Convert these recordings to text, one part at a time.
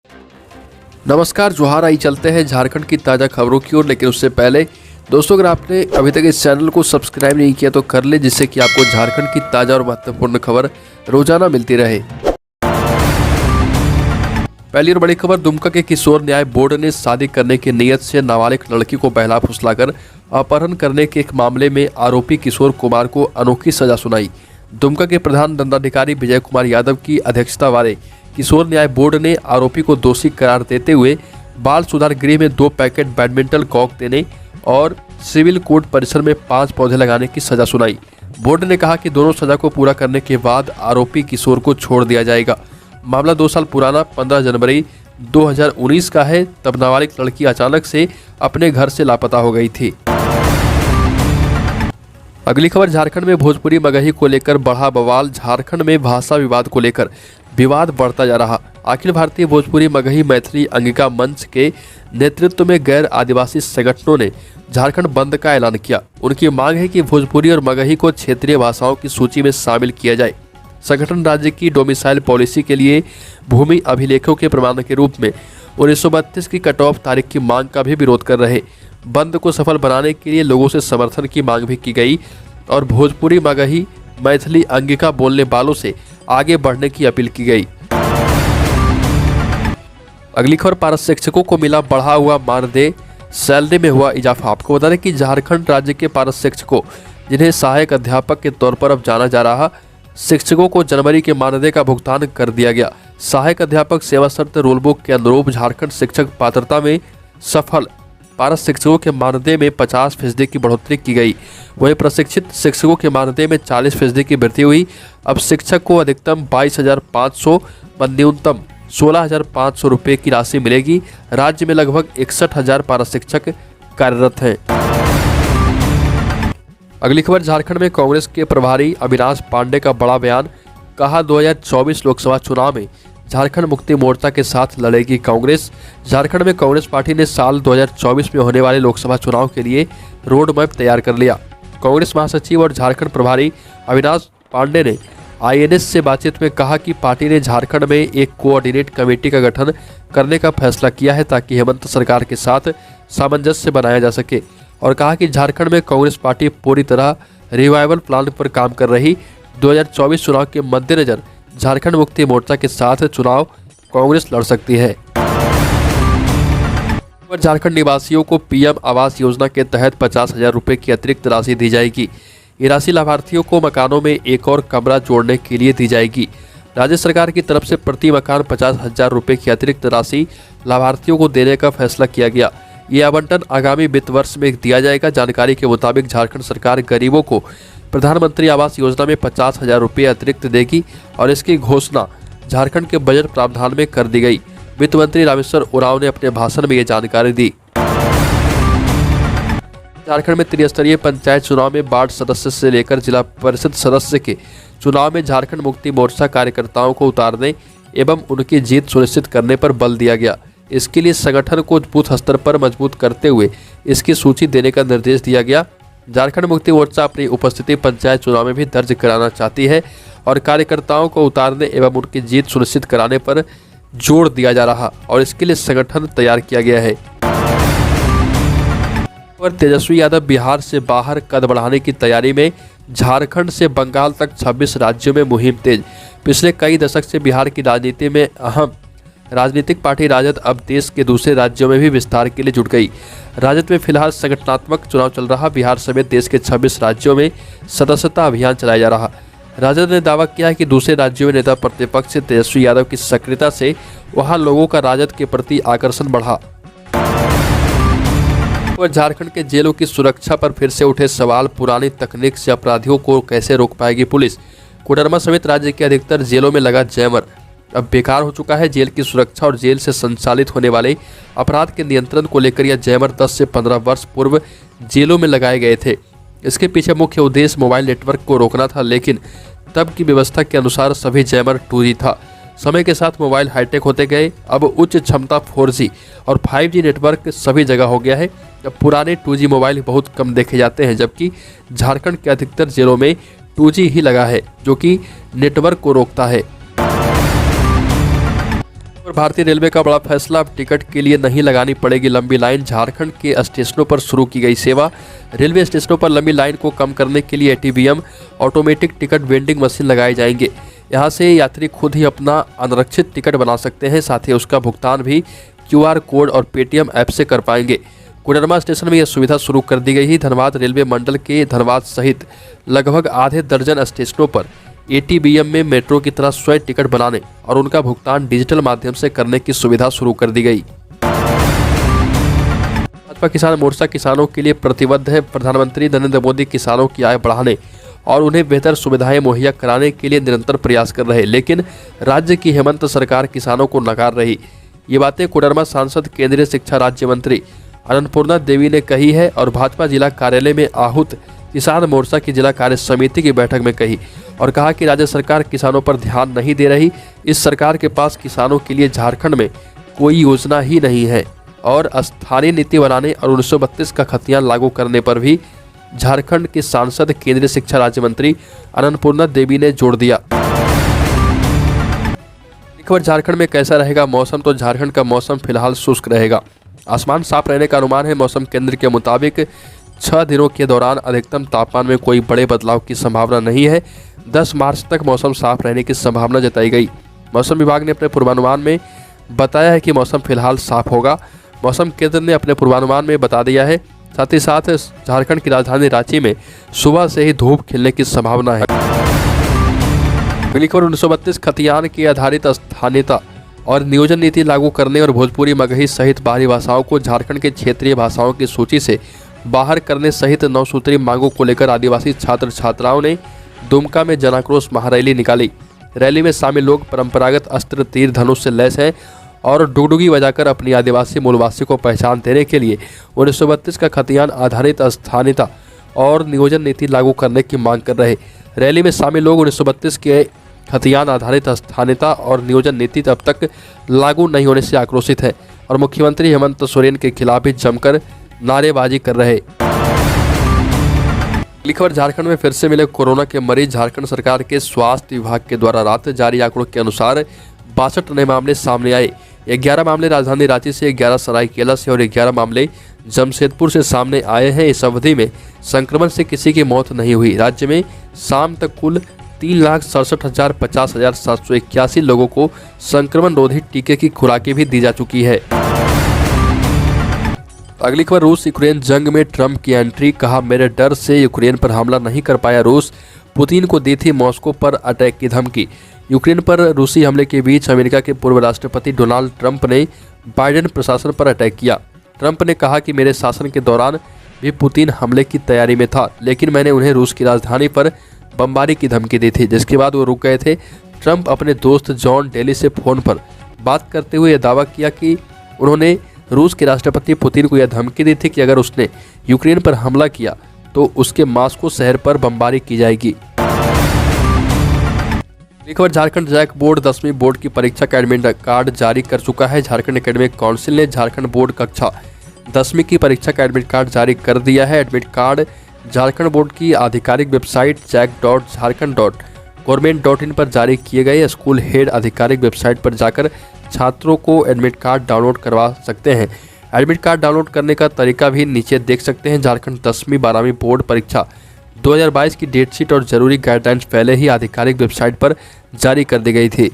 नमस्कार, जोहार। आई चलते हैं झारखंड की ताज़ा खबरों की ओर। लेकिन उससे पहले दोस्तों, अगर आपने अभी तक इस चैनल को सब्सक्राइब नहीं किया तो कर ले, जिससे कि आपको झारखंड की ताज़ा और महत्वपूर्ण खबर रोजाना मिलती रहे। पहली और बड़ी खबर, दुमका के किशोर न्याय बोर्ड ने शादी करने की नीयत से नाबालिग लड़की को बहला फुसलाकर अपहरण करने के एक मामले में आरोपी किशोर कुमार को अनोखी सजा सुनाई। दुमका के प्रधान दंडाधिकारी विजय कुमार यादव की अध्यक्षता वाले किशोर न्याय बोर्ड ने आरोपी को दोषी करार देते हुए बाल सुधार गृह में 2 पैकेट बैडमिंटन कॉक देने और सिविल कोर्ट परिसर में 5 पौधे लगाने की सजा सुनाई। बोर्ड ने कहा कि दोनों सजा को पूरा करने के बाद आरोपी किशोर को छोड़ दिया जाएगा। मामला 2 साल पुराना 15 जनवरी 2019 का है। तब नाबालिग लड़की अचानक से अपने घर से लापता हो गई थी। अगली खबर, झारखंड में भोजपुरी मगही को लेकर बढ़ा बवाल। झारखंड में भाषा विवाद को लेकर विवाद बढ़ता जा रहा। अखिल भारतीय भोजपुरी मगही मैथिली अंगिका मंच के नेतृत्व में गैर आदिवासी संगठनों ने झारखंड बंद का ऐलान किया। उनकी मांग है कि भोजपुरी और मगही को क्षेत्रीय भाषाओं की सूची में शामिल किया जाए। संगठन राज्य की डोमिसाइल पॉलिसी के लिए भूमि अभिलेखों के प्रमाण के रूप में 1932 की कट ऑफ तारीख की मांग का भी विरोध कर रहे। बंद को सफल बनाने के लिए लोगों से समर्थन की मांग भी की गई और भोजपुरी मगही मैथिली अंगिका बोलने वालों से आगे बढ़ने की अपील की गई। अगली खबर, पारस शिक्षकों को मिला बढ़ा हुआ मानदेय, सैलरी में हुआ इजाफा। आपको बता दें कि झारखंड राज्य के पारस शिक्षकों, जिन्हें सहायक अध्यापक के तौर पर अब जाना जा रहा, शिक्षकों को जनवरी के मानदेय का भुगतान कर दिया गया। सहायक अध्यापक सेवा शर्त रूल बुक के अनुरूप झारखंड शिक्षक पात्रता में सफल पारस शिक्षकों के मानदेय में 50% की बढ़ोतरी की गई। वहीं प्रशिक्षित शिक्षकों के मानदेय में 40% की वृद्धि हुई। अब शिक्षक को अधिकतम 22,500 व न्यूनतम 16,500 रुपये की राशि मिलेगी। राज्य में लगभग 61,000 पारस शिक्षक कार्यरत हैं। अगली खबर, झारखंड में कांग्रेस के प्रभारी अविनाश पांडे का बड़ा बयान। कहा 2024 लोकसभा चुनाव में झारखंड मुक्ति मोर्चा के साथ लड़ेगी कांग्रेस। झारखंड में कांग्रेस पार्टी ने साल 2024 में होने वाले लोकसभा चुनाव के लिए रोड मैप तैयार कर लिया। कांग्रेस महासचिव और झारखंड प्रभारी अविनाश पांडे ने आईएनएस से बातचीत में कहा कि पार्टी ने झारखंड में एक कोऑर्डिनेट कमेटी का गठन करने का फैसला किया है ताकि हेमंत सरकार के साथ सामंजस्य बनाया जा सके, और कहा कि झारखंड में कांग्रेस पार्टी पूरी तरह रिवाइवल प्लान पर काम कर रही। 2024 चुनाव के मद्देनजर झारखंड मुक्ति मोर्चा के साथ चुनाव कांग्रेस लड़ सकती है। झारखंड निवासियों को पीएम आवास योजना के तहत 50,000 रुपये की अतिरिक्त राशि दी जाएगी। ये राशि लाभार्थियों को मकानों में एक और कमरा जोड़ने के लिए दी जाएगी। राज्य सरकार की तरफ से प्रति मकान 50,000 रुपये की अतिरिक्त राशि लाभार्थियों को देने का फैसला किया गया। ये आवंटन आगामी वित्त वर्ष में दिया जाएगा। जानकारी के मुताबिक झारखंड सरकार गरीबों को प्रधानमंत्री आवास योजना में 50,000 रुपये अतिरिक्त देगी और इसकी घोषणा झारखंड के बजट प्रावधान में कर दी गई। वित्त मंत्री रामेश्वर उरांव ने अपने भाषण में ये जानकारी दी। झारखंड में त्रिस्तरीय पंचायत चुनाव में वार्ड सदस्य से लेकर जिला परिषद सदस्य के चुनाव में झारखंड मुक्ति मोर्चा कार्यकर्ताओं को उतारने एवं उनकी जीत सुनिश्चित करने पर बल दिया गया। इसके लिए संगठन को बूथ स्तर पर मजबूत करते हुए इसकी सूची देने का निर्देश दिया गया। झारखंड मुक्ति मोर्चा अपनी उपस्थिति पंचायत चुनाव में भी दर्ज कराना चाहती है और कार्यकर्ताओं को उतारने एवं उनकी जीत सुनिश्चित कराने पर जोर दिया जा रहा और इसके लिए संगठन तैयार किया गया है। और तेजस्वी यादव बिहार से बाहर कद बढ़ाने की तैयारी में। झारखंड से बंगाल तक 26 राज्यों में मुहिम तेज। पिछले कई दशक से बिहार की राजनीति में अहम राजनीतिक पार्टी राजद अब देश के दूसरे राज्यों में भी विस्तार के लिए जुट गई। राजद में फिलहाल संगठनात्मक चुनाव चल रहा। बिहार समेत देश के 26 राज्यों में सदस्यता अभियान चलाया जा रहा। राजद ने दावा किया है कि दूसरे राज्यों में नेता प्रतिपक्ष तेजस्वी यादव की सक्रियता से वहां लोगों का राजद के प्रति आकर्षण बढ़ा। और झारखंड के जेलों की सुरक्षा पर फिर से उठे सवाल। पुरानी तकनीक से अपराधियों को कैसे रोक पाएगी पुलिस। कोडरमा समेत राज्य के अधिकतर जेलों में लगा जैमर अब बेकार हो चुका है। जेल की सुरक्षा और जेल से संचालित होने वाले अपराध के नियंत्रण को लेकर यह जैमर 10 से 15 वर्ष पूर्व जेलों में लगाए गए थे। इसके पीछे मुख्य उद्देश्य मोबाइल नेटवर्क को रोकना था, लेकिन तब की व्यवस्था के अनुसार सभी जैमर 2G था। समय के साथ मोबाइल हाईटेक होते गए। अब उच्च क्षमता 4G और 5G नेटवर्क सभी जगह हो गया है। अब पुराने 2G मोबाइल बहुत कम देखे जाते हैं, जबकि झारखंड के अधिकतर जेलों में 2G ही लगा है, जो कि नेटवर्क को रोकता है। भारतीय रेलवे का बड़ा फैसला, अब टिकट के लिए नहीं लगानी पड़ेगी लंबी लाइन। झारखंड के स्टेशनों पर शुरू की गई सेवा। रेलवे स्टेशनों पर लंबी लाइन को कम करने के लिए ATVM automatic ticket vending machine लगाए जाएंगे। यहां से यात्री खुद ही अपना अनारक्षित टिकट बना सकते हैं, साथ ही उसका भुगतान भी क्यूआर कोड और पेटीएम ऐप से कर पाएंगे। कोडरमा स्टेशन में यह सुविधा शुरू कर दी गई है। धनबाद रेलवे मंडल के धनबाद सहित लगभग आधे दर्जन स्टेशनों पर एटीवीएम में मेट्रो की तरह स्वयं टिकट बनाने और उनका भुगतान डिजिटल माध्यम से करने की सुविधा शुरू कर दी गई। भाजपा किसान मोर्चा किसानों के लिए प्रतिबद्ध है। प्रधानमंत्री नरेंद्र मोदी किसानों की आय बढ़ाने और उन्हें बेहतर सुविधाएं मुहैया कराने के लिए निरंतर प्रयास कर रहे, लेकिन राज्य की हेमंत सरकार किसानों को नकार रही। ये बातें कोडरमा सांसद केंद्रीय शिक्षा राज्य मंत्री अन्नपूर्णा देवी ने कही है और भाजपा जिला कार्यालय में आहूत किसान मोर्चा की जिला कार्य समिति की बैठक में कही और कहा कि राज्य सरकार किसानों पर ध्यान नहीं दे रही। इस सरकार के पास किसानों के लिए झारखंड में कोई योजना ही नहीं है और स्थानीय नीति बनाने और 1932 का खतियान लागू करने पर भी झारखंड के सांसद केंद्रीय शिक्षा राज्य मंत्री अन्नपूर्णा देवी ने जोर दिया। खबर झारखंड में कैसा रहेगा मौसम, तो झारखंड का मौसम फिलहाल शुष्क रहेगा। आसमान साफ रहने का अनुमान है। मौसम केंद्र के मुताबिक 6 दिनों के दौरान अधिकतम तापमान में कोई बड़े बदलाव की संभावना नहीं है। 10 मार्च तक मौसम साफ रहने की संभावना जताई गई। मौसम विभाग ने अपने पूर्वानुमान में बताया है कि मौसम फिलहाल साफ होगा। मौसम केंद्र ने अपने पूर्वानुमान में बता दिया है। साथ ही साथ झारखंड की राजधानी रांची में सुबह से ही धूप खिलने की संभावना है। अगली खबर 1932 खतियान की आधारित स्थानीयता और नियोजन नीति लागू करने और भोजपुरी, मगही सहित बाहरी भाषाओं को झारखंड के क्षेत्रीय भाषाओं की सूची से बाहर करने सहित 9 सूत्रीय मांगों को लेकर आदिवासी छात्र छात्राओं ने दुमका में जनाक्रोश महारैली निकाली। रैली में शामिल लोग परंपरागत अस्त्र, तीर, धनुष से लैस हैं और डुगडुगी बजाकर अपनी आदिवासी मूलवासी को पहचान देने के लिए 1932 का खतियान आधारित स्थानीयता और नियोजन नीति लागू करने की मांग कर रहे। रैली में शामिल लोग 1932 के खतियान आधारित स्थानीयता और नियोजन नीति अब तक लागू नहीं होने से आक्रोशित है और मुख्यमंत्री हेमंत सोरेन के खिलाफ भी जमकर नारेबाजी कर रहे। अगली खबर झारखंड में फिर से मिले कोरोना के मरीज। झारखंड सरकार के स्वास्थ्य विभाग के द्वारा रात जारी आंकड़ों के अनुसार 62 नए मामले सामने आए। 11 मामले राजधानी रांची से, 11 सरायकेला से और 11 मामले जमशेदपुर से सामने आए हैं। इस अवधि में संक्रमण से किसी की मौत नहीं हुई। राज्य में शाम तक कुल 3,67,50,781 लोगों को संक्रमण रोधी टीके की खुराकें भी दी जा चुकी है। अगली खबर रूस यूक्रेन जंग में ट्रंप की एंट्री। कहा, मेरे डर से यूक्रेन पर हमला नहीं कर पाया रूस। पुतिन को दी थी मॉस्को पर अटैक की धमकी। यूक्रेन पर रूसी हमले के बीच अमेरिका के पूर्व राष्ट्रपति डोनाल्ड ट्रंप ने बाइडेन प्रशासन पर अटैक किया। ट्रंप ने कहा कि मेरे शासन के दौरान भी पुतिन हमले की तैयारी में था, लेकिन मैंने उन्हें रूस की राजधानी पर बमबारी की धमकी दी थी, जिसके बाद वो रुक गए थे। ट्रंप अपने दोस्त जॉन डेली से फोन पर बात करते हुए यह दावा किया कि उन्होंने रूस के राष्ट्रपति पुतिन को यह धमकी दी थी कि अगर उसने यूक्रेन पर हमला किया तो उसके मॉस्को शहर पर बमबारी की जाएगी। एक खबर झारखंड जैक बोर्ड 10वीं बोर्ड की परीक्षा का एडमिट कार्ड जारी कर चुका है। झारखंड एकेडमिक काउंसिल ने झारखंड बोर्ड कक्षा 10वीं की परीक्षा का एडमिट कार्ड जारी कर दिया है। एडमिट कार्ड झारखंड बोर्ड की आधिकारिक वेबसाइट jack.jharkhand.government.in पर जारी किए गए। स्कूल हेड आधिकारिक वेबसाइट पर जाकर छात्रों को एडमिट कार्ड डाउनलोड करवा सकते हैं। एडमिट कार्ड डाउनलोड करने का तरीका भी नीचे देख सकते हैं। झारखंड 10वीं 12वीं बोर्ड परीक्षा 2022 की डेट शीट और जरूरी गाइडलाइंस पहले ही आधिकारिक वेबसाइट पर जारी कर दी गई थी।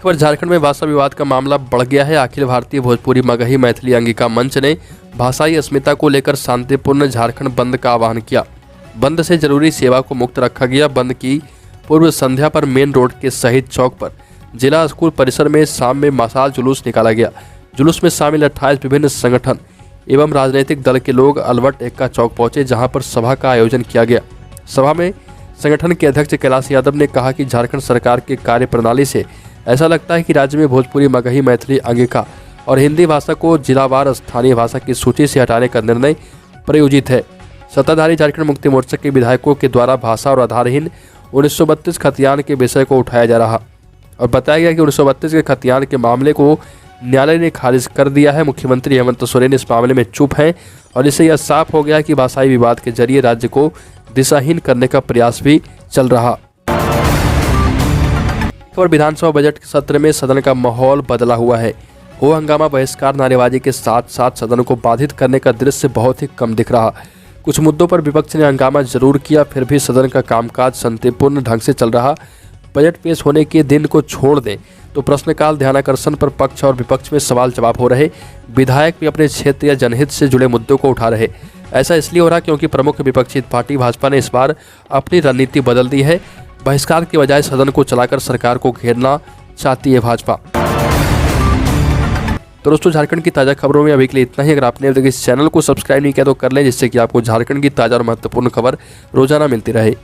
पर झारखंड में भाषा विवाद का मामला बढ़ गया है। अखिल भारतीय भोजपुरी, मगही, मैथिली अंगिका मंच ने भाषाई अस्मिता को लेकर शांतिपूर्ण झारखंड बंद का आह्वान किया। बंद से जरूरी सेवा को मुक्त रखा गया। बंद की पूर्व संध्या पर मेन रोड के शहीद चौक पर जिला स्कूल परिसर में शाम में मशाल जुलूस निकाला गया। जुलूस में शामिल 28 विभिन्न संगठन एवं राजनीतिक दल के लोग अलवट एक्का चौक पहुंचे, जहां पर सभा का आयोजन किया गया। सभा में संगठन के अध्यक्ष कैलाश यादव ने कहा कि झारखंड सरकार के कार्य प्रणाली से ऐसा लगता है कि राज्य में भोजपुरी, मगही, मैथिली अंगिका और हिंदी भाषा को जिलावार स्थानीय भाषा की सूची से हटाने का निर्णय प्रयोजित है। सत्ताधारी झारखंड मुक्ति मोर्चा के विधायकों के द्वारा भाषा और आधारहीन 1932 खतियान के विषय को उठाया जा रहा और बताया गया कि 1932 के खतियान के मामले को न्यायालय ने खारिज कर दिया है। मुख्यमंत्री हेमंत सोरेन इस मामले में चुप हैं और इससे यह साफ हो गया कि भाषाई विवाद के जरिए राज्य को दिशाहीन करने का प्रयास भी चल रहा। खबर विधानसभा बजट सत्र में सदन का माहौल बदला हुआ है। हो हंगामा, बहिष्कार, नारेबाजी के साथ साथ सदन को बाधित करने का दृश्य बहुत ही कम दिख रहा। कुछ मुद्दों पर विपक्ष ने हंगामा जरूर किया, फिर भी सदन का कामकाज शांतिपूर्ण ढंग से चल रहा। बजट पेश होने के दिन को छोड़ दें तो प्रश्नकाल, ध्यानाकर्षण पर पक्ष और विपक्ष में सवाल जवाब हो रहे। विधायक भी अपने क्षेत्र या जनहित से जुड़े मुद्दों को उठा रहे। ऐसा इसलिए हो रहा क्योंकि प्रमुख विपक्षी पार्टी भाजपा ने इस बार अपनी रणनीति बदल दी है। बहिष्कार के बजाय सदन को चलाकर सरकार को घेरना चाहती है भाजपा। तो दोस्तों, झारखंड की ताज़ा खबरों में अभी के लिए इतना ही। अगर आपने अभी तक इस चैनल को सब्सक्राइब नहीं किया तो कर लें, जिससे कि आपको झारखंड की ताज़ा और महत्वपूर्ण खबर रोजाना मिलती रहे।